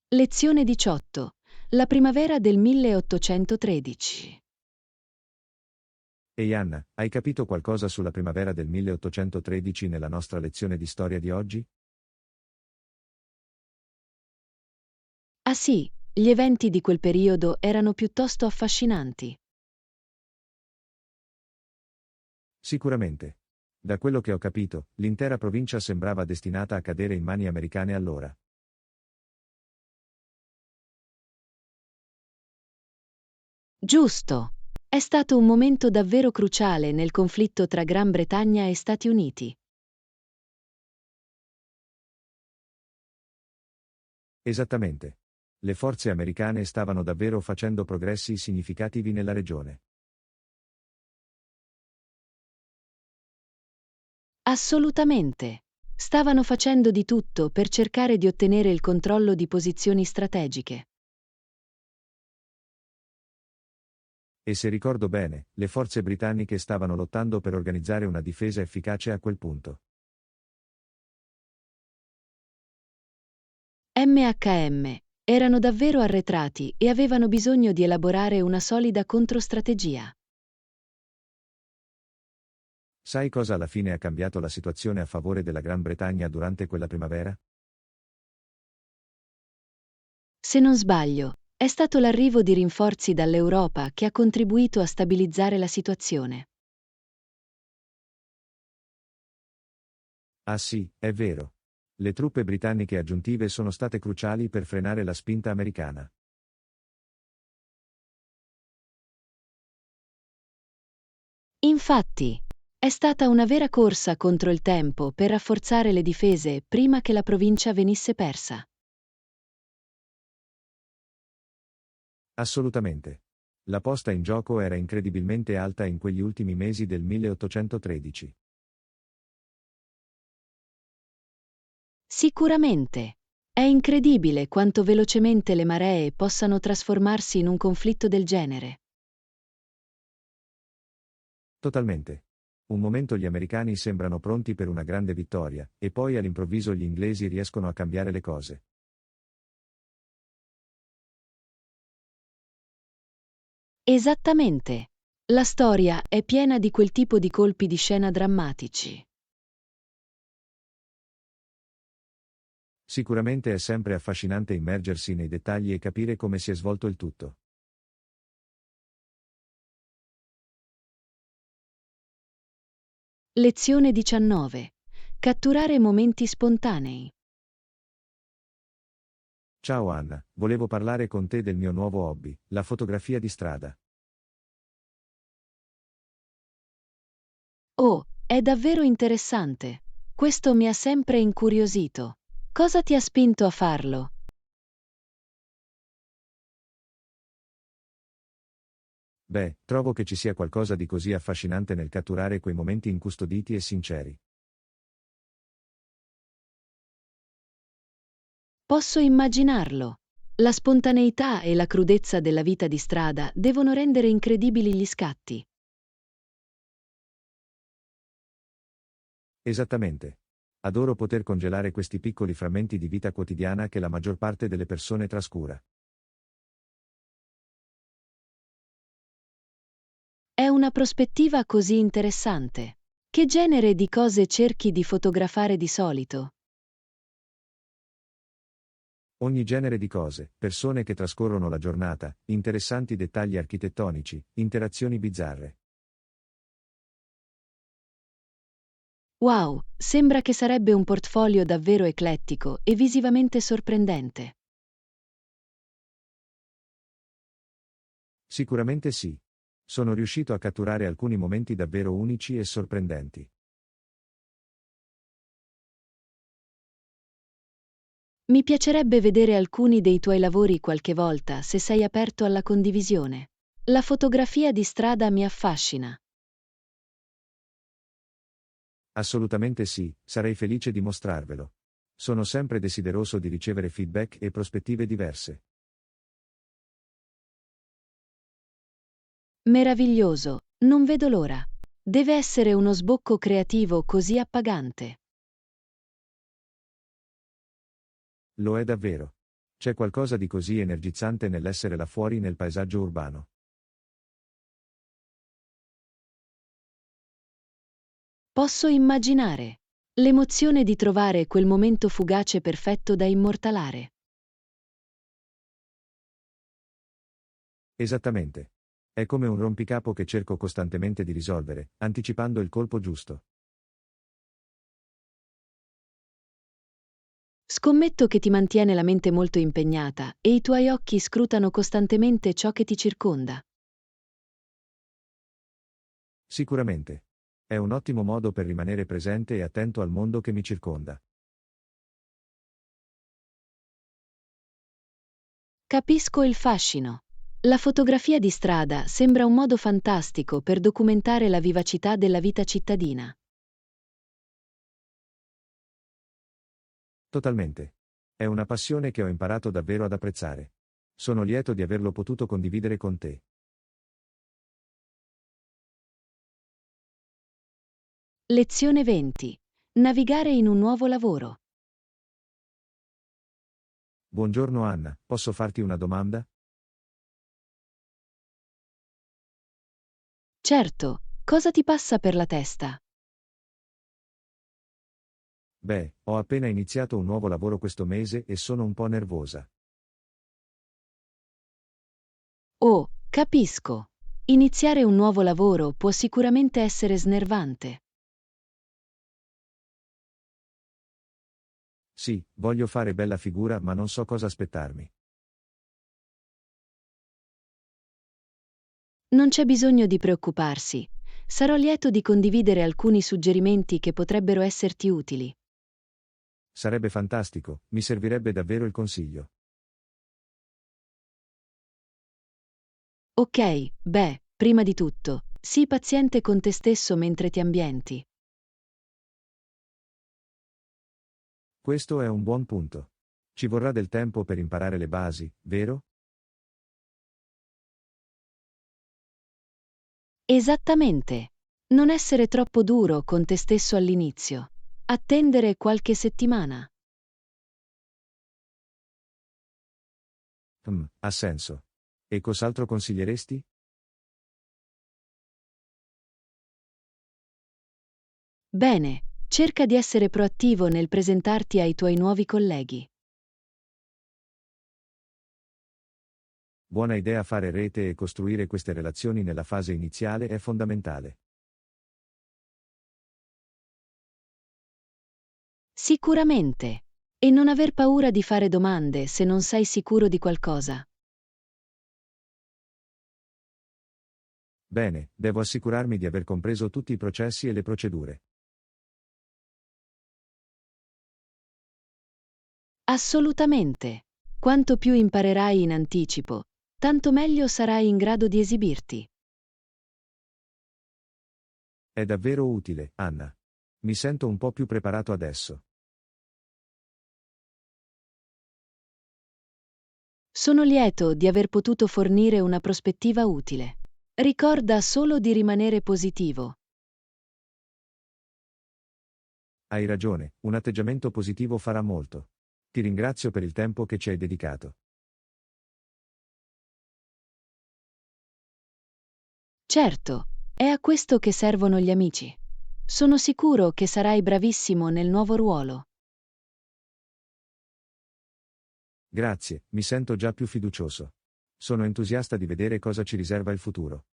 Lezione 18. La primavera del 1813. Ehi Anna, hai capito qualcosa sulla primavera del 1813 nella nostra lezione di storia di oggi? Ah sì, gli eventi di quel periodo erano piuttosto affascinanti. Sicuramente. Da quello che ho capito, l'intera provincia sembrava destinata a cadere in mani americane allora. Giusto. È stato un momento davvero cruciale nel conflitto tra Gran Bretagna e Stati Uniti. Esattamente. Le forze americane stavano davvero facendo progressi significativi nella regione. Assolutamente. Stavano facendo di tutto per cercare di ottenere il controllo di posizioni strategiche. E se ricordo bene, le forze britanniche stavano lottando per organizzare una difesa efficace a quel punto. MHM erano davvero arretrati e avevano bisogno di elaborare una solida controstrategia. Sai cosa alla fine ha cambiato la situazione a favore della Gran Bretagna durante quella primavera? Se non sbaglio, è stato l'arrivo di rinforzi dall'Europa che ha contribuito a stabilizzare la situazione. Ah sì, è vero. Le truppe britanniche aggiuntive sono state cruciali per frenare la spinta americana. Infatti, è stata una vera corsa contro il tempo per rafforzare le difese prima che la provincia venisse persa. Assolutamente. La posta in gioco era incredibilmente alta in quegli ultimi mesi del 1813. Sicuramente. È incredibile quanto velocemente le maree possano trasformarsi in un conflitto del genere. Totalmente. Un momento gli americani sembrano pronti per una grande vittoria, e poi all'improvviso gli inglesi riescono a cambiare le cose. Esattamente. La storia è piena di quel tipo di colpi di scena drammatici. Sicuramente è sempre affascinante immergersi nei dettagli e capire come si è svolto il tutto. Lezione 19. Catturare momenti spontanei. Ciao Anna, volevo parlare con te del mio nuovo hobby, la fotografia di strada. Oh, è davvero interessante. Questo mi ha sempre incuriosito. Cosa ti ha spinto a farlo? Beh, trovo che ci sia qualcosa di così affascinante nel catturare quei momenti incustoditi e sinceri. Posso immaginarlo. La spontaneità e la crudezza della vita di strada devono rendere incredibili gli scatti. Esattamente. Adoro poter congelare questi piccoli frammenti di vita quotidiana che la maggior parte delle persone trascura. È una prospettiva così interessante. Che genere di cose cerchi di fotografare di solito? Ogni genere di cose, persone che trascorrono la giornata, interessanti dettagli architettonici, interazioni bizzarre. Wow, sembra che sarebbe un portfolio davvero eclettico e visivamente sorprendente. Sicuramente sì. Sono riuscito a catturare alcuni momenti davvero unici e sorprendenti. Mi piacerebbe vedere alcuni dei tuoi lavori qualche volta se sei aperto alla condivisione. La fotografia di strada mi affascina. Assolutamente sì, sarei felice di mostrarvelo. Sono sempre desideroso di ricevere feedback e prospettive diverse. Meraviglioso, non vedo l'ora. Deve essere uno sbocco creativo così appagante. Lo è davvero. C'è qualcosa di così energizzante nell'essere là fuori nel paesaggio urbano. Posso immaginare l'emozione di trovare quel momento fugace perfetto da immortalare. Esattamente. È come un rompicapo che cerco costantemente di risolvere, anticipando il colpo giusto. Scommetto che ti mantiene la mente molto impegnata e i tuoi occhi scrutano costantemente ciò che ti circonda. Sicuramente. È un ottimo modo per rimanere presente e attento al mondo che mi circonda. Capisco il fascino. La fotografia di strada sembra un modo fantastico per documentare la vivacità della vita cittadina. Totalmente. È una passione che ho imparato davvero ad apprezzare. Sono lieto di averlo potuto condividere con te. Lezione 20. Navigare in un nuovo lavoro. Buongiorno Anna, posso farti una domanda? Certo, cosa ti passa per la testa? Beh, ho appena iniziato un nuovo lavoro questo mese e sono un po' nervosa. Oh, capisco. Iniziare un nuovo lavoro può sicuramente essere snervante. Sì, voglio fare bella figura ma non so cosa aspettarmi. Non c'è bisogno di preoccuparsi. Sarò lieto di condividere alcuni suggerimenti che potrebbero esserti utili. Sarebbe fantastico, mi servirebbe davvero il consiglio. Ok, beh, prima di tutto, sii paziente con te stesso mentre ti ambienti. Questo è un buon punto. Ci vorrà del tempo per imparare le basi, vero? Esattamente. Non essere troppo duro con te stesso all'inizio. Attendere qualche settimana. Ha senso. E cos'altro consiglieresti? Bene, cerca di essere proattivo nel presentarti ai tuoi nuovi colleghi. Buona idea fare rete e costruire queste relazioni nella fase iniziale è fondamentale. Sicuramente. E non aver paura di fare domande se non sei sicuro di qualcosa. Bene, devo assicurarmi di aver compreso tutti i processi e le procedure. Assolutamente. Quanto più imparerai in anticipo, tanto meglio sarai in grado di esibirti. È davvero utile, Anna. Mi sento un po' più preparato adesso. Sono lieto di aver potuto fornire una prospettiva utile. Ricorda solo di rimanere positivo. Hai ragione, un atteggiamento positivo farà molto. Ti ringrazio per il tempo che ci hai dedicato. Certo, è a questo che servono gli amici. Sono sicuro che sarai bravissimo nel nuovo ruolo. Grazie, mi sento già più fiducioso. Sono entusiasta di vedere cosa ci riserva il futuro.